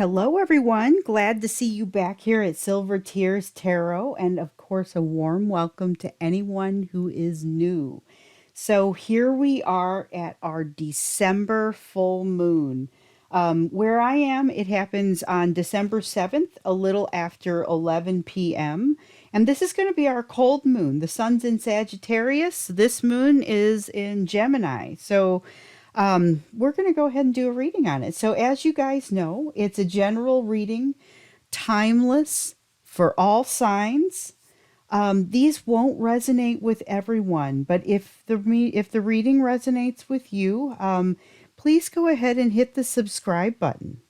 Hello, everyone. Glad to see you back here at Silver Tears Tarot. And of course, a warm welcome to anyone who is new. So, here we are at our December full moon. Where I am, it happens on December 7th, a little after 11 p.m. And this is going to be our cold moon. The sun's in Sagittarius. This moon is in Gemini. So, we're going to go ahead and do a reading on it. So, as you guys know, it's a general reading, timeless for all signs. These won't resonate with everyone, but if the reading resonates with you, please go ahead and hit the subscribe button.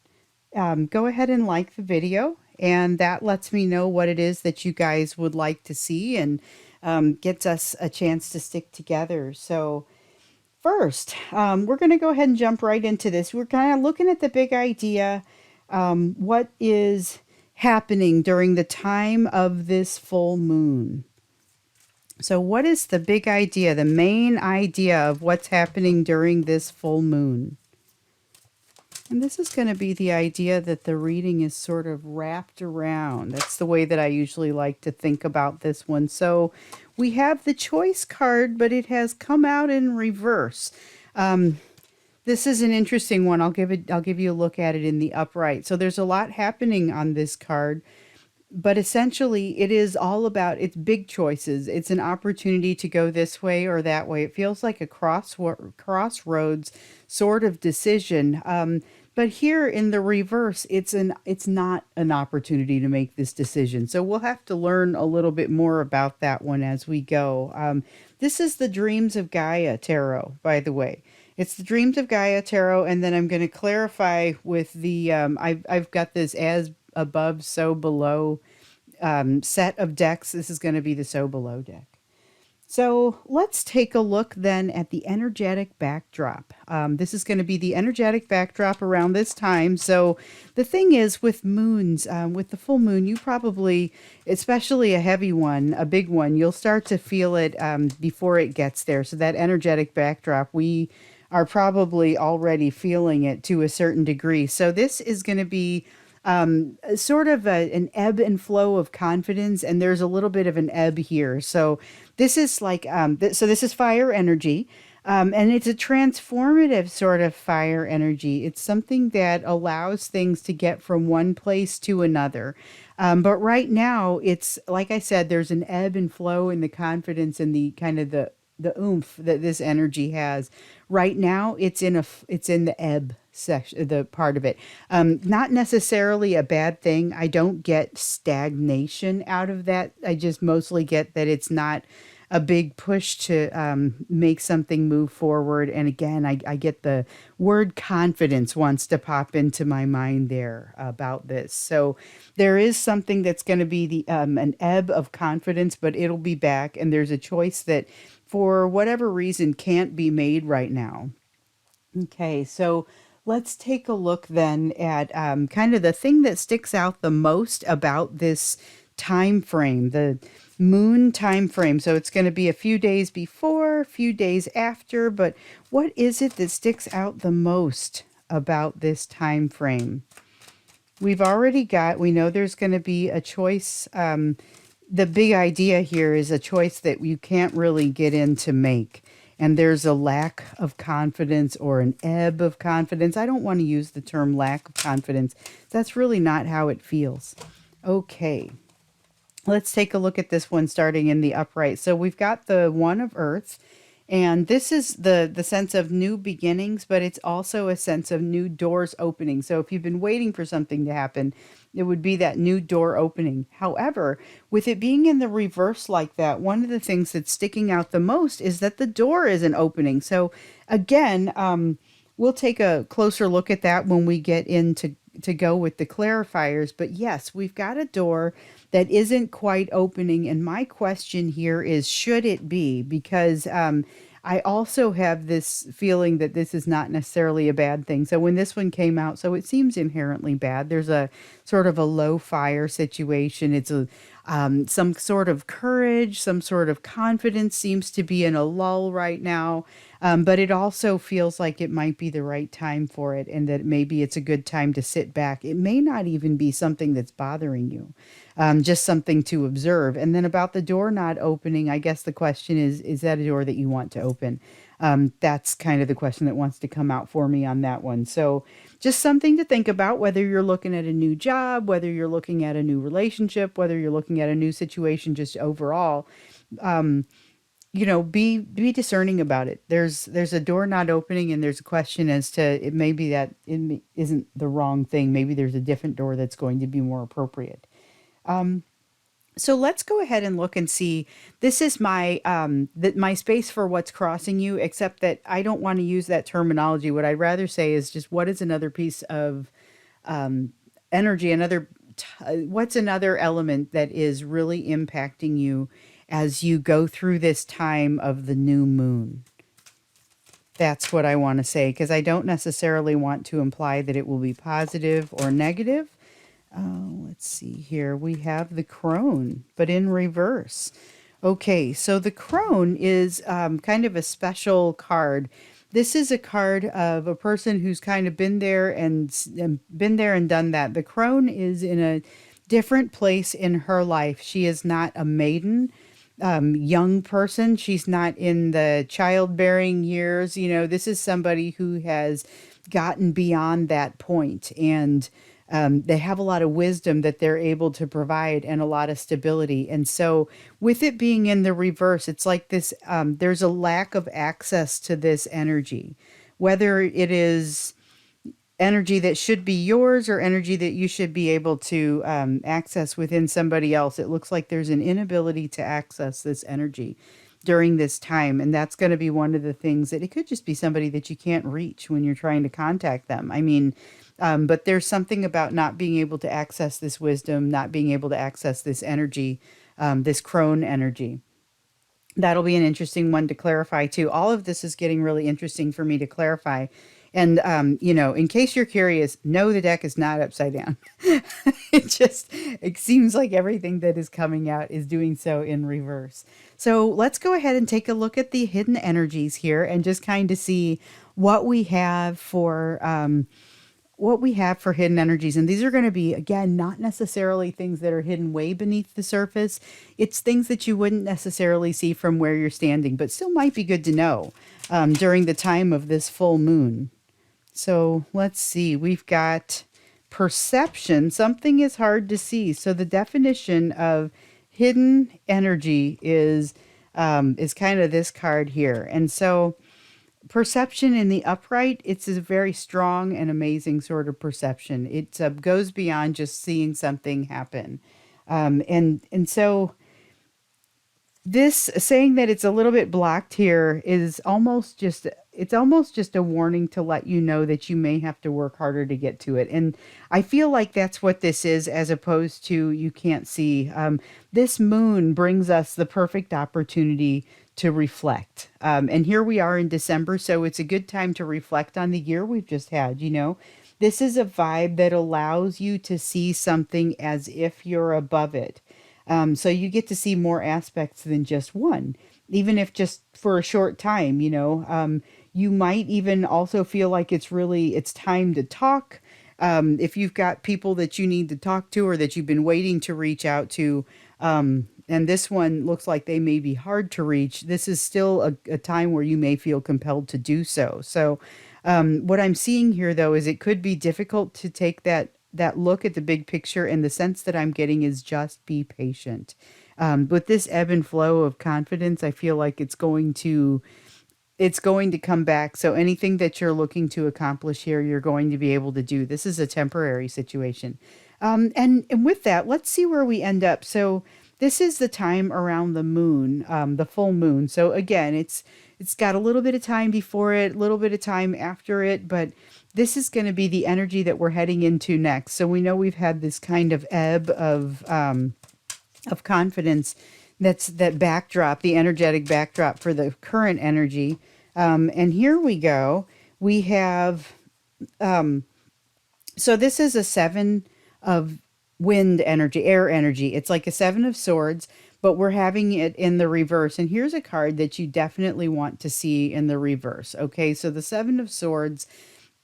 Go ahead and like the video, and that lets me know what it is that you guys would like to see and gets us a chance to stick together. So. First, we're going to go ahead and jump right into this. We're kind of looking at the big idea. What is happening during the time of this full moon? So, what is the big idea, the main idea of what's happening during this full moon? And this is going to be the idea that the reading is sort of wrapped around. That's the way that I usually like to think about this one. So we have the choice card, but it has come out in reverse. This is an interesting one. I'll give you a look at it in the upright. So there's a lot happening on this card, but essentially it is all about it's big choices. It's an opportunity to go this way or that way. It feels like a crossroads sort of decision. But here in the reverse, it's not an opportunity to make this decision. So we'll have to learn a little bit more about that one as we go. This is the Dreams of Gaia Tarot, by the way. It's the Dreams of Gaia Tarot, and then I'm going to clarify with the I've got this as above, so below set of decks. This is going to be the so below deck. So let's take a look then at the energetic backdrop. This is going to be the energetic backdrop around this time. So the thing is with moons, with the full moon, you probably, especially a heavy one, a big one, you'll start to feel it before it gets there. So that energetic backdrop, we are probably already feeling it to a certain degree. So this is going to be sort of an ebb and flow of confidence, and there's a little bit of an ebb here. So this is like so this is fire energy, and it's a transformative sort of fire energy. It's something that allows things to get from one place to another. But right now, it's like I said, there's an ebb and flow in the confidence and the kind of the oomph that this energy has. Right now, it's in the ebb section, the part of it. Not necessarily a bad thing. I don't get stagnation out of that. I just mostly get that it's not a big push to make something move forward. And again, I get the word confidence wants to pop into my mind there about this. So there is something that's going to be the an ebb of confidence, but it'll be back. And there's a choice that for whatever reason can't be made right now. Okay, so let's take a look then at kind of the thing that sticks out the most about this time frame, the moon time frame. So it's going to be a few days before, a few days after, but what is it that sticks out the most about this time frame? We know there's going to be a choice. The big idea here is a choice that you can't really get in to make. And there's a lack of confidence or an ebb of confidence. I don't want to use the term lack of confidence. That's really not how it feels. Okay, let's take a look at this one starting in the upright. So we've got the One of Earth, and this is the sense of new beginnings, but it's also a sense of new doors opening. So if you've been waiting for something to happen, it would be that new door opening. However, with it being in the reverse like that, one of the things that's sticking out the most is that the door isn't opening. So again, we'll take a closer look at that when we get into to go with the clarifiers. But yes, we've got a door that isn't quite opening. And my question here is, should it be? Because I also have this feeling that this is not necessarily a bad thing. So when this one came out, so it seems inherently bad. There's a sort of a low fire situation. some sort of courage, some sort of confidence seems to be in a lull right now. But it also feels like it might be the right time for it, and that maybe it's a good time to sit back. It may not even be something that's bothering you, just something to observe. And then about the door not opening, I guess the question is that a door that you want to open? That's kind of the question that wants to come out for me on that one. So, just something to think about, whether you're looking at a new job, whether you're looking at a new relationship, whether you're looking at a new situation, just overall. Um, be discerning about it. There's a door not opening, and there's a question as to, it may be that isn't the wrong thing. Maybe there's a different door that's going to be more appropriate. Um, so let's go ahead and look and see. This is my space for what's crossing you, except that I don't want to use that terminology. What I'd rather say is just, what is another piece of um, energy, what's another element that is really impacting you as you go through this time of the new moon? That's what I want to say, because I don't necessarily want to imply that it will be positive or negative. Let's see here. We have the crone, but in reverse. Okay, so the crone is kind of a special card. This is a card of a person who's kind of and been there and done that. The crone is in a different place in her life. She is not a maiden, young person. She's not in the childbearing years. This is somebody who has gotten beyond that point, and they have a lot of wisdom that they're able to provide, and a lot of stability. And so, with it being in the reverse, it's like this, there's a lack of access to this energy, whether it is energy that should be yours or energy that you should be able to access within somebody else. It looks like there's an inability to access this energy during this time. And that's going to be one of the things that, it could just be somebody that you can't reach when you're trying to contact them. I mean, but there's something about not being able to access this wisdom, not being able to access this energy, this crone energy. That'll be an interesting one to clarify too. All of this is getting really interesting for me to clarify. And, in case you're curious, no, the deck is not upside down. It seems like everything that is coming out is doing so in reverse. So let's go ahead and take a look at the hidden energies here, and just kind of see what we have for, hidden energies. And these are going to be, again, not necessarily things that are hidden way beneath the surface. It's things that you wouldn't necessarily see from where you're standing, but still might be good to know during the time of this full moon. So let's see, we've got perception. Something is hard to see. So the definition of hidden energy is kind of this card here. And so perception in the upright, it's a very strong and amazing sort of perception. It goes beyond just seeing something happen. And so this saying that it's a little bit blocked here is almost just a warning to let you know that you may have to work harder to get to it. And I feel like that's what this is, as opposed to you can't see. This moon brings us the perfect opportunity to reflect. And here we are in December, so it's a good time to reflect on the year we've just had. This is a vibe that allows you to see something as if you're above it. So you get to see more aspects than just one, even if just for a short time. You might even also feel like it's time to talk. If you've got people that you need to talk to, or that you've been waiting to reach out to, and this one looks like they may be hard to reach, this is still a time where you may feel compelled to do so. So, what I'm seeing here, though, is it could be difficult to take that look at the big picture, and the sense that I'm getting is just be patient. With this ebb and flow of confidence, I feel like it's going to come back. So anything that you're looking to accomplish here, you're going to be able to do. This is a temporary situation. And with that, let's see where we end up. So this is the time around the moon, the full moon. So again, it's got a little bit of time before it, a little bit of time after it, but this is going to be the energy that we're heading into next. So we know we've had this kind of ebb of confidence. That's that backdrop, the energetic backdrop for the current energy. And here we go. We have, so this is a seven of wind energy, air energy. It's like a seven of swords, but we're having it in the reverse. And here's a card that you definitely want to see in the reverse. Okay, so the seven of swords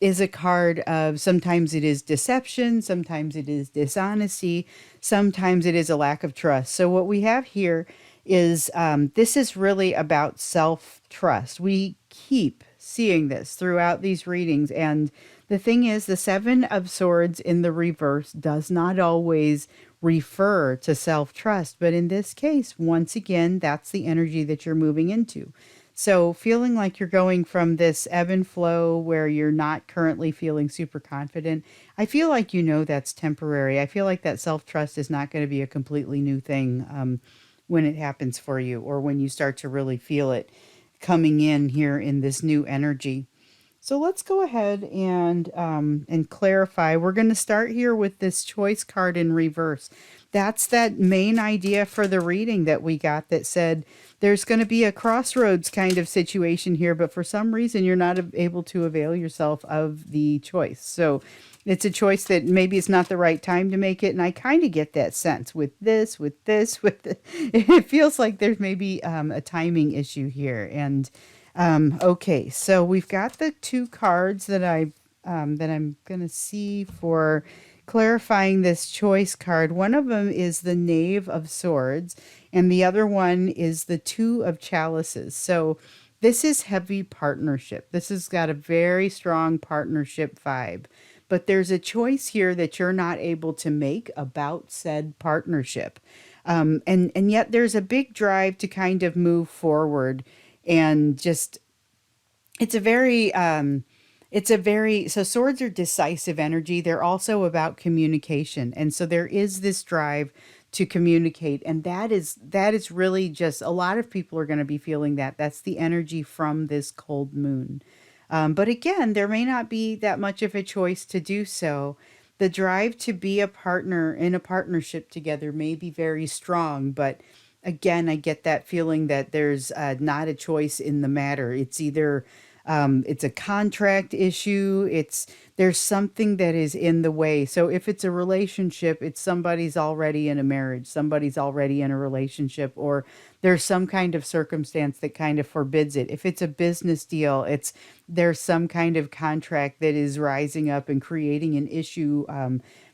is a card of sometimes it is deception, sometimes it is dishonesty, sometimes it is a lack of trust. So, what we have here is this is really about self trust. We keep seeing this throughout these readings. And the thing is, the Seven of Swords in the reverse does not always refer to self trust. But in this case, once again, that's the energy that you're moving into. So, feeling like you're going from this ebb and flow where you're not currently feeling super confident, I feel like you know that's temporary. I feel like that self trust is not going to be a completely new thing when it happens for you or when you start to really feel it coming in here in this new energy. So let's go ahead and clarify. We're going to start here with this choice card in reverse. That's that main idea for the reading that we got that said there's going to be a crossroads kind of situation here, but for some reason you're not able to avail yourself of the choice. So it's a choice that maybe it's not the right time to make it, and I kind of get that sense with this, with this, with the, it feels like there's maybe a timing issue here, and okay, so we've got the two cards that I'm gonna see for clarifying this choice card. One of them is the Knave of Swords, and the other one is the Two of Chalices. So this is heavy partnership. This has got a very strong partnership vibe. But there's a choice here that you're not able to make about said partnership. And yet there's a big drive to kind of move forward and just it's a very so swords are decisive energy. They're also about communication. And so there is this drive to communicate, and that is really just a lot of people are going to be feeling that. That's the energy from this cold moon. But again, there may not be that much of a choice to do so. The drive to be a partner in a partnership together may be very strong, but again, I get that feeling that there's not a choice in the matter. It's either it's a contract issue. It's there's something that is in the way. So if it's a relationship, it's somebody's already in a marriage, somebody's already in a relationship, or there's some kind of circumstance that kind of forbids it. If it's a business deal, it's there's some kind of contract that is rising up and creating an issue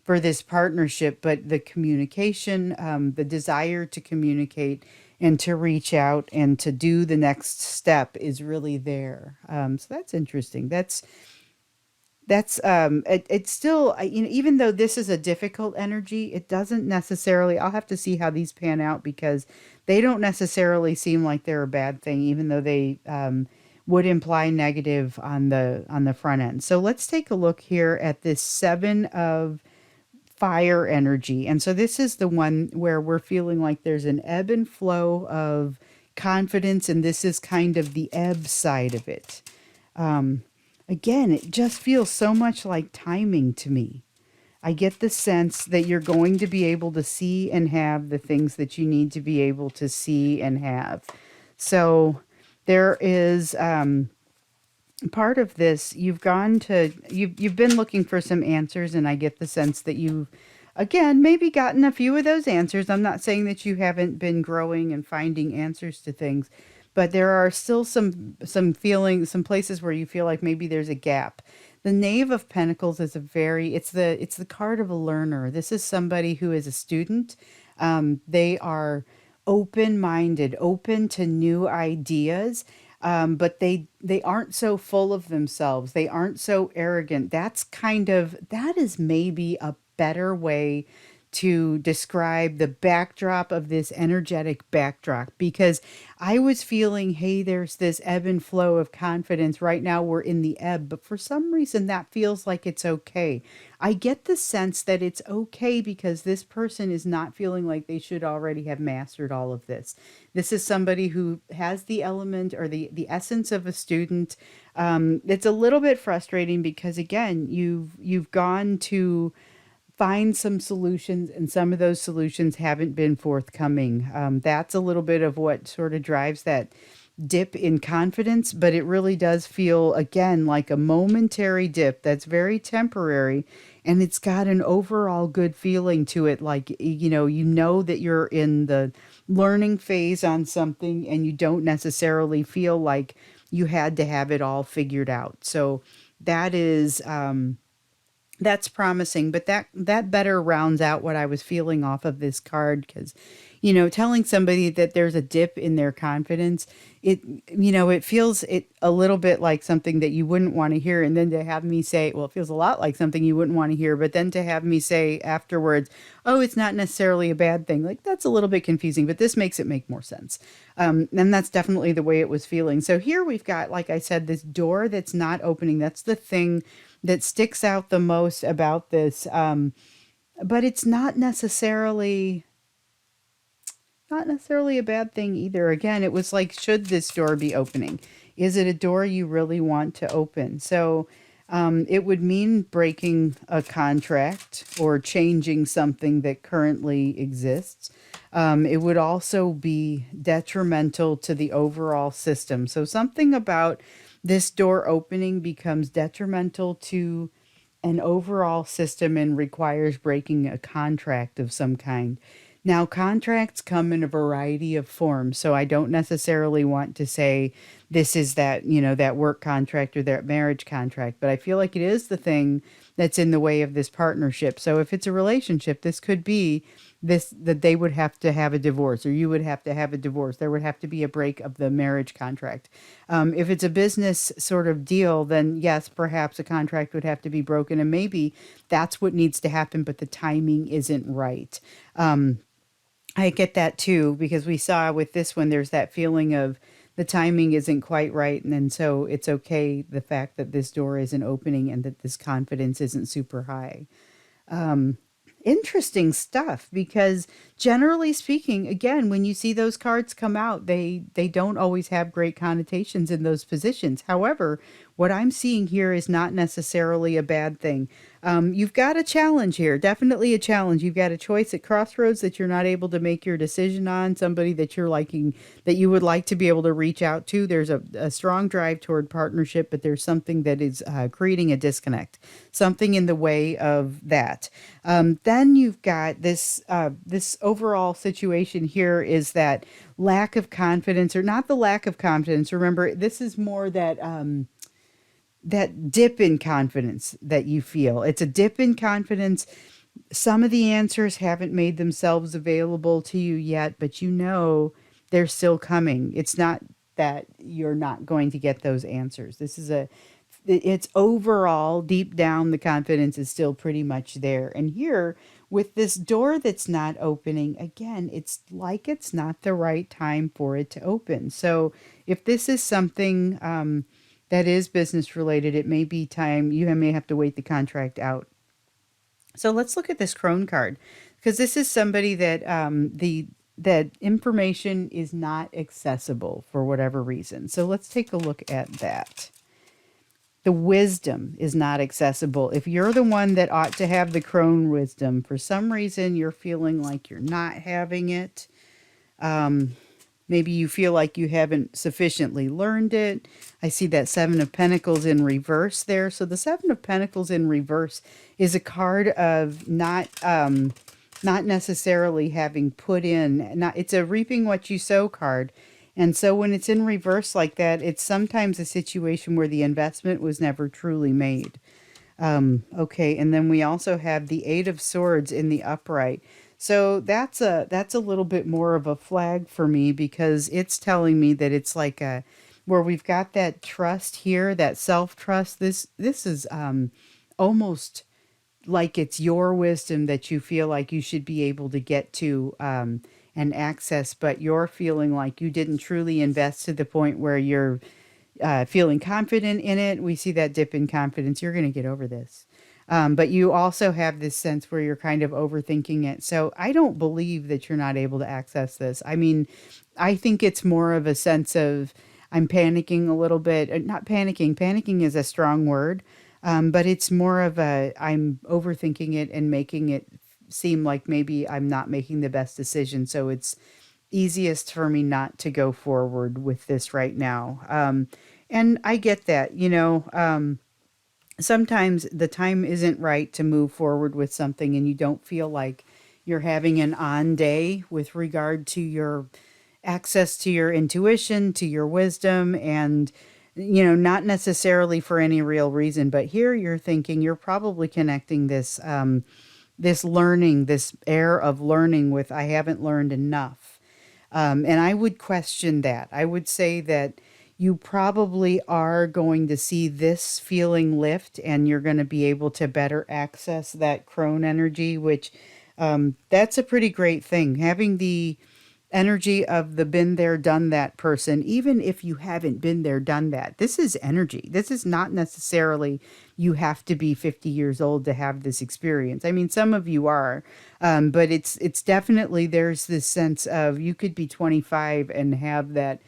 for this partnership. But the communication, the desire to communicate and to reach out and to do the next step is really there. So that's interesting. It's still even though this is a difficult energy, it doesn't necessarily. I'll have to see how these pan out because they don't necessarily seem like they're a bad thing, even though they would imply negative on the front end. So let's take a look here at this seven of fire energy. And so this is the one where we're feeling like there's an ebb and flow of confidence, and this is kind of the ebb side of it. Um, Again, it just feels so much like timing to me. I get the sense that you're going to be able to see and have the things that you need to be able to see and have. So there is part of this you've been looking for some answers, and I get the sense that you've again maybe gotten a few of those answers. I'm not saying that you haven't been growing and finding answers to things, but there are still some feelings, some places where you feel like maybe there's a gap. The Knave of Pentacles is a very it's the card of a learner. This is somebody who is a student. They are open-minded, open to new ideas, but they aren't so full of themselves. They aren't so arrogant. That is maybe a better way to describe the backdrop of this energetic backdrop, because I was feeling, hey, there's this ebb and flow of confidence. Right now we're in the ebb, but for some reason that feels like it's okay. I get the sense that it's okay because this person is not feeling like they should already have mastered all of this. This is somebody who has the element or the essence of a student. It's a little bit frustrating because again, you've gone to find some solutions, and some of those solutions haven't been forthcoming. That's a little bit of what sort of drives dip in confidence, but it really does feel, again, like a momentary dip that's very temporary. And it's got an overall good feeling to it. Like, you know that you're in the learning phase on something and you don't necessarily feel like you had to have it all figured out. So that is, that's promising, but that better rounds out what I was feeling off of this card because, telling somebody that there's a dip in their confidence, it, it feels it a little bit like something that you wouldn't want to hear. And then to have me say, well, it feels a lot like something you wouldn't want to hear, but then to have me say afterwards, oh, it's not necessarily a bad thing. Like that's a little bit confusing, but this makes it make more sense. And that's definitely the way it was feeling. So here we've got, like I said, this door that's not opening. That's the thing that sticks out the most about this. But it's not necessarily a bad thing either. Again, it was like, should this door be opening? Is it a door you really want to open? So it would mean breaking a contract or changing something that currently exists. It would also be detrimental to the overall system. So something about this door opening becomes detrimental to an overall system and requires breaking a contract of some kind. Now, contracts come in a variety of forms, so I don't necessarily want to say this is that, that work contract or that marriage contract, but I feel like it is the thing that's in the way of this partnership. So if it's a relationship, this could be this that they would have to have a divorce or you would have to have a divorce. There would have to be a break of the marriage contract. If it's a business sort of deal, then yes, perhaps a contract would have to be broken, and maybe that's what needs to happen, but the timing isn't right. I get that too, because we saw with this one, there's that feeling of the timing isn't quite right. And then so it's okay, the fact that this door isn't opening and that this confidence isn't super high. Um, Interesting stuff because generally speaking, again, when you see those cards come out, they don't always have great connotations in those positions. However, what I'm seeing here is not necessarily a bad thing. You've got a challenge here, definitely a challenge. You've got a choice at crossroads that you're not able to make your decision on, somebody that you're liking, that you would like to be able to reach out to. There's a strong drive toward partnership, but there's something that is creating a disconnect, something in the way of that. Then you've got this overall situation here is that lack of confidence, or not the lack of confidence. Remember, this is more that dip in confidence that you feel. It's a dip in confidence. Some of the answers haven't made themselves available to you yet, but they're still coming. It's not that you're not going to get those answers. It's overall deep down, the confidence is still pretty much there. And here with this door that's not opening, again, it's like it's not the right time for it to open. So if this is something, that is business related, it may be time you may have to wait the contract out. So let's look at this crone card, because this is somebody that the that information is not accessible for whatever reason. So let's take a look at that. The wisdom is not accessible. If you're the one that ought to have the crone wisdom, for some reason you're feeling like you're not having it. Maybe you feel like you haven't sufficiently learned it. I see that Seven of Pentacles in reverse there. So the Seven of Pentacles in reverse is a card of not necessarily having put in. It's a reaping what you sow card. And so when it's in reverse like that, it's sometimes a situation where the investment was never truly made. Okay, and then we also have the Eight of Swords in the upright. So that's a little bit more of a flag for me, because it's telling me that it's like a where we've got that trust here, that self-trust. This is almost like it's your wisdom that you feel like you should be able to get to and access, but you're feeling like you didn't truly invest to the point where you're feeling confident in it. We see that dip in confidence. You're going to get over this. But you also have this sense where you're kind of overthinking it. So I don't believe that you're not able to access this. I mean, I think it's more of a sense of I'm panicking a little bit. Not panicking. Panicking is a strong word. But it's more of a I'm overthinking it and making it seem like maybe I'm not making the best decision. So it's easiest for me not to go forward with this right now. And I get that, sometimes the time isn't right to move forward with something and you don't feel like you're having an on day with regard to your access to your intuition, to your wisdom, and not necessarily for any real reason, but here you're thinking you're probably connecting this learning, this air of learning with I haven't learned enough. And I would question that. I would say that you probably are going to see this feeling lift and you're going to be able to better access that crone energy, which that's a pretty great thing. Having the energy of the been there, done that person, even if you haven't been there, done that. This is energy. This is not necessarily you have to be 50 years old to have this experience. I mean, some of you are, but it's definitely there's this sense of you could be 25 and have that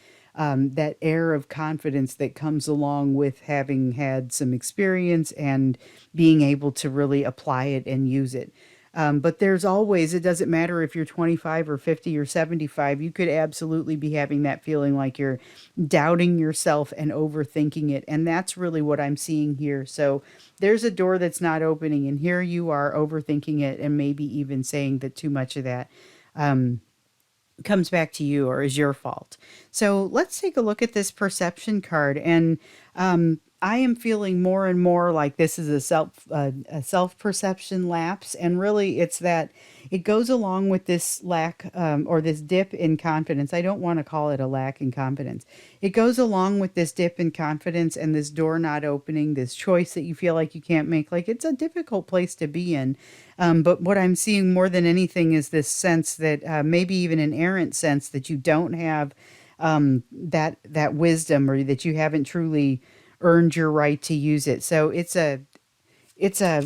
air of confidence that comes along with having had some experience and being able to really apply it and use it. But there's always, it doesn't matter if you're 25 or 50 or 75, you could absolutely be having that feeling like you're doubting yourself and overthinking it. And that's really what I'm seeing here. So there's a door that's not opening, and here you are overthinking it and maybe even saying that too much of that. Um, Comes back to you or is your fault. So let's take a look at this perception card. And I am feeling more and more like this is a self perception lapse, and really it's that it goes along with this lack or this dip in confidence. I don't want to call it a lack in confidence. It goes along with this dip in confidence and this door not opening, this choice that you feel like you can't make. Like it's a difficult place to be in. But what I'm seeing more than anything is this sense that maybe even an errant sense that you don't have that wisdom, or that you haven't truly earned your right to use it. So it's a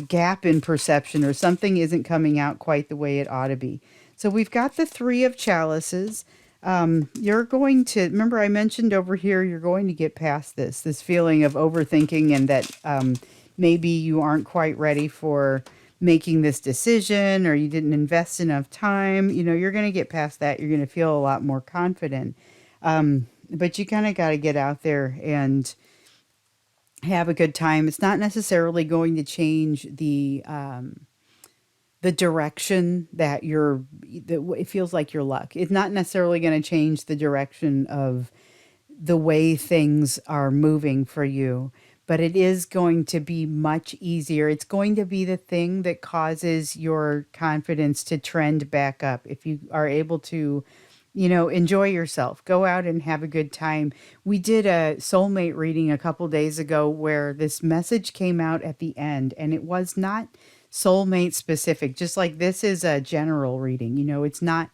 gap in perception, or something isn't coming out quite the way it ought to be. So we've got the three of chalices. You're going to remember I mentioned over here you're going to get past this feeling of overthinking, and that maybe you aren't quite ready for making this decision, or you didn't invest enough time. You're going to get past that. You're going to feel a lot more confident. But you kind of got to get out there and have a good time. It's not necessarily going to change the direction that it feels like your luck. It's not necessarily going to change the direction of the way things are moving for you, but it is going to be much easier. It's going to be the thing that causes your confidence to trend back up. If you are able to, enjoy yourself, go out and have a good time. We did a soulmate reading a couple days ago where this message came out at the end, and it was not soulmate specific, just like this is a general reading. It's not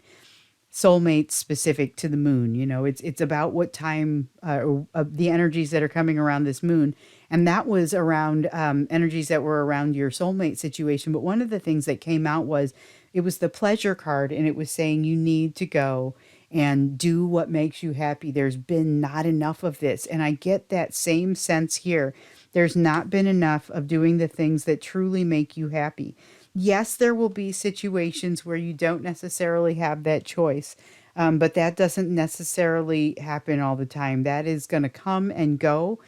soulmates specific to the moon. It's about what time the energies that are coming around this moon, and that was around energies that were around your soulmate situation. But one of the things that came out was it was the pleasure card, and it was saying you need to go and do what makes you happy. There's been not enough of this, and I get that same sense here. There's not been enough of doing the things that truly make you happy. Yes, there will be situations where you don't necessarily have that choice, but that doesn't necessarily happen all the time. That is going to come and go.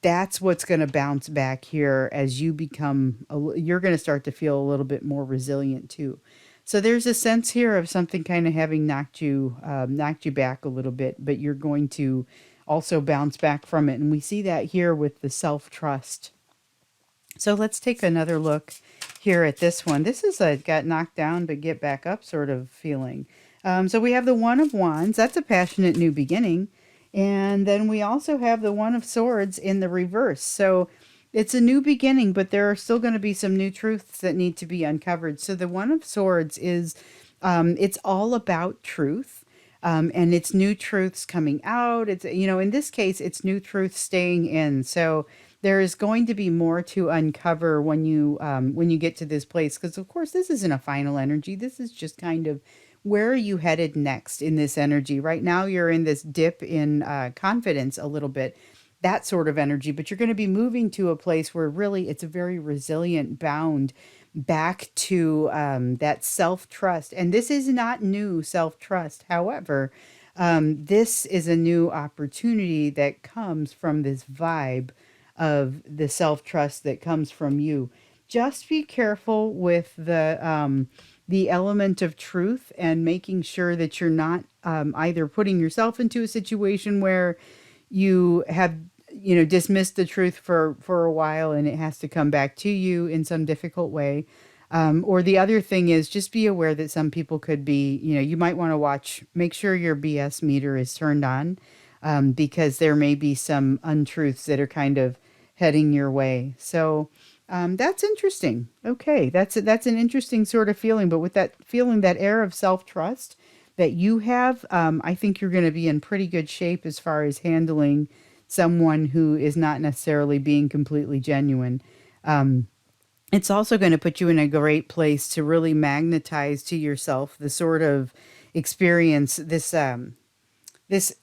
That's what's going to bounce back here as you you're going to start to feel a little bit more resilient too. So there's a sense here of something kind of having knocked you back a little bit, but you're going to also bounce back from it. And we see that here with the self-trust. So let's take another look here at this one. This is a got knocked down but get back up sort of feeling. So we have the One of Wands. That's a passionate new beginning. And then we also have the One of Swords in the reverse. So it's a new beginning, but there are still going to be some new truths that need to be uncovered. So the One of Swords is, it's all about truth. And it's new truths coming out. It's, in this case, it's new truths staying in. So there is going to be more to uncover when you get to this place. Because of course, this isn't a final energy. This is just kind of where are you headed next in this energy? Right now, you're in this dip in confidence a little bit, that sort of energy. But you're going to be moving to a place where really it's a very resilient, bound, back to that self trust. And this is not new self trust. However, this is a new opportunity that comes from this vibe of the self trust that comes from you. Just be careful with the element of truth and making sure that you're not either putting yourself into a situation where you have dismissed the truth for a while and it has to come back to you in some difficult way, or the other thing is just be aware that some people could be, you might want to watch, make sure your BS meter is turned on, because there may be some untruths that are kind of heading your way. So that's interesting. Okay, that's an interesting sort of feeling, but with that feeling, that air of self-trust that you have, I think you're going to be in pretty good shape as far as handling someone who is not necessarily being completely genuine. Um, it's also going to put you in a great place to really magnetize to yourself the sort of experience, this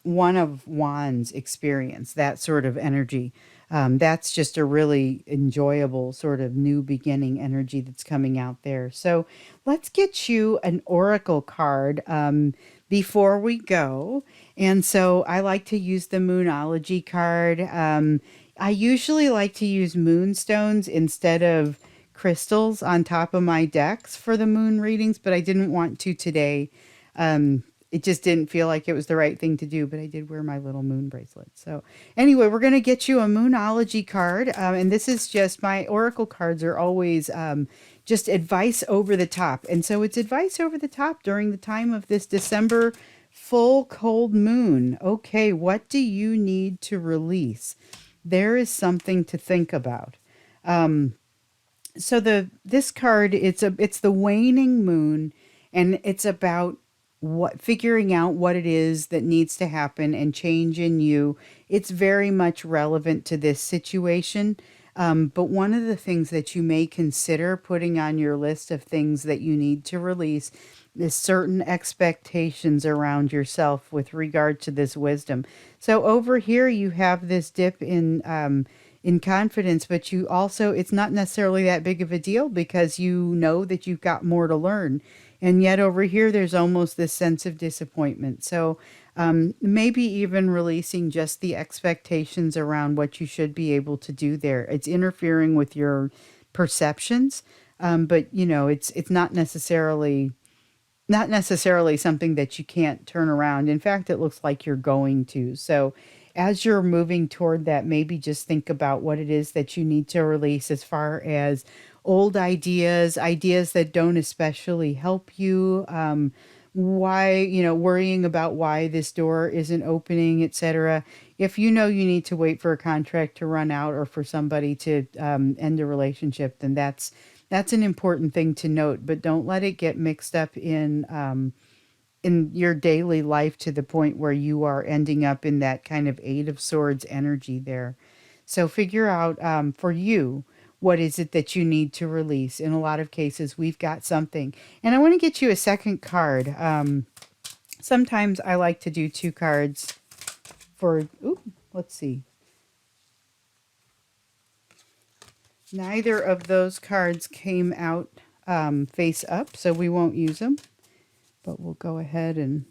one of wands experience, that sort of energy. That's just a really enjoyable sort of new beginning energy that's coming out there. So let's get you an oracle card before we go. And so I like to use the Moonology card. I usually like to use moonstones instead of crystals on top of my decks for the moon readings, but I didn't want to today. It just didn't feel like it was the right thing to do, but I did wear my little moon bracelet. So anyway, we're going to get you a Moonology card. And this is just, my oracle cards are always just advice over the top. And so it's advice over the top during the time of this December full cold moon. Okay, what do you need to release? There is something to think about. So this card, it's the waning moon, and it's about what, figuring out what it is that needs to happen and change in you. It's very much relevant to this situation. But one of the things that you may consider putting on your list of things that you need to release is certain expectations around yourself with regard to this wisdom. So over here you have this dip in confidence, but you also, it's not necessarily that big of a deal because you know that you've got more to learn. And yet over here, there's almost this sense of disappointment. So maybe even releasing just the expectations around what you should be able to do there. It's interfering with your perceptions, but it's not necessarily something that you can't turn around. In fact, it looks like you're going to. So as you're moving toward that, maybe just think about what it is that you need to release as far as old ideas, ideas that don't especially help you. Why, worrying about why this door isn't opening, etc. If you know you need to wait for a contract to run out or for somebody to end a relationship, then that's an important thing to note, but don't let it get mixed up in your daily life to the point where you are ending up in that kind of Eight of Swords energy there. So figure out for you, what is it that you need to release? In a lot of cases, we've got something. And I want to get you a second card. Sometimes I like to do two cards for, let's see. Neither of those cards came out face up, so we won't use them. But we'll go ahead and...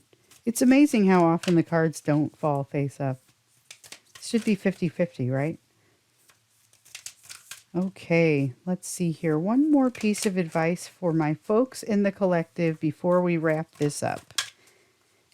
It's amazing how often the cards don't fall face up. It should be 50-50, right? Okay, let's see here. One more piece of advice for my folks in the collective before we wrap this up.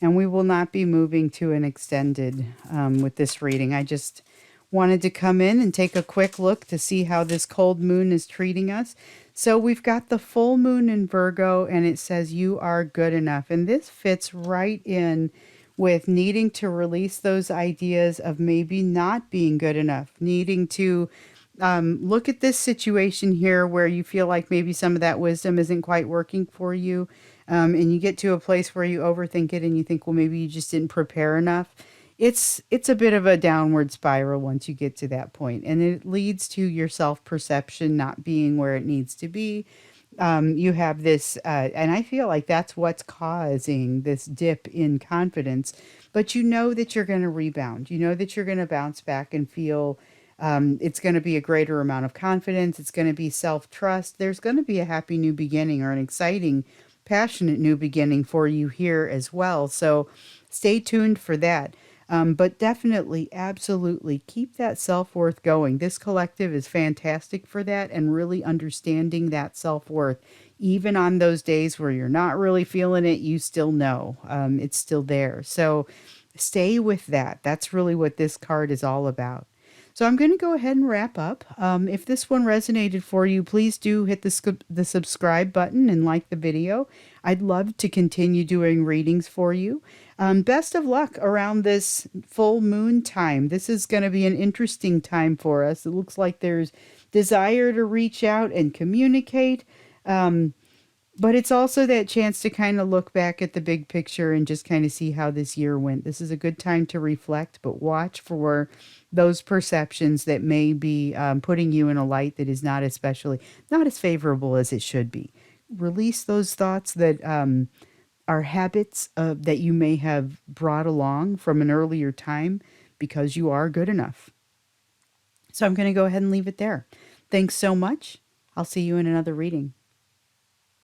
And we will not be moving to an extended with this reading. I just wanted to come in and take a quick look to see how this cold moon is treating us. So we've got the full moon in Virgo, and it says you are good enough. And this fits right in with needing to release those ideas of maybe not being good enough, needing to look at this situation here where you feel like maybe some of that wisdom isn't quite working for you. And you get to a place where you overthink it and you think, well, maybe you just didn't prepare enough. It's a bit of a downward spiral once you get to that point, and it leads to your self-perception not being where it needs to be. You have this, and I feel like that's what's causing this dip in confidence, but you know that you're going to rebound. You know that you're going to bounce back and feel It's going to be a greater amount of confidence. It's going to be self-trust. There's going to be a happy new beginning or an exciting, passionate new beginning for you here as well. So stay tuned for that. But definitely, absolutely keep that self worth going. This collective is fantastic for that and really understanding that self worth. Even on those days where you're not really feeling it, you still know it's still there. So stay with that. That's really what this card is all about. So I'm going to go ahead and wrap up. If this one resonated for you, please do hit the subscribe button and like the video. I'd love to continue doing readings for you. Best of luck around this full moon time. This is going to be an interesting time for us. It looks like there's desire to reach out and communicate. Um, but it's also that chance to kind of look back at the big picture and just kind of see how this year went. This is a good time to reflect, but watch for those perceptions that may be putting you in a light that is not as favorable as it should be. Release those thoughts that are habits that you may have brought along from an earlier time because you are good enough. So I'm going to go ahead and leave it there. Thanks so much. I'll see you in another reading.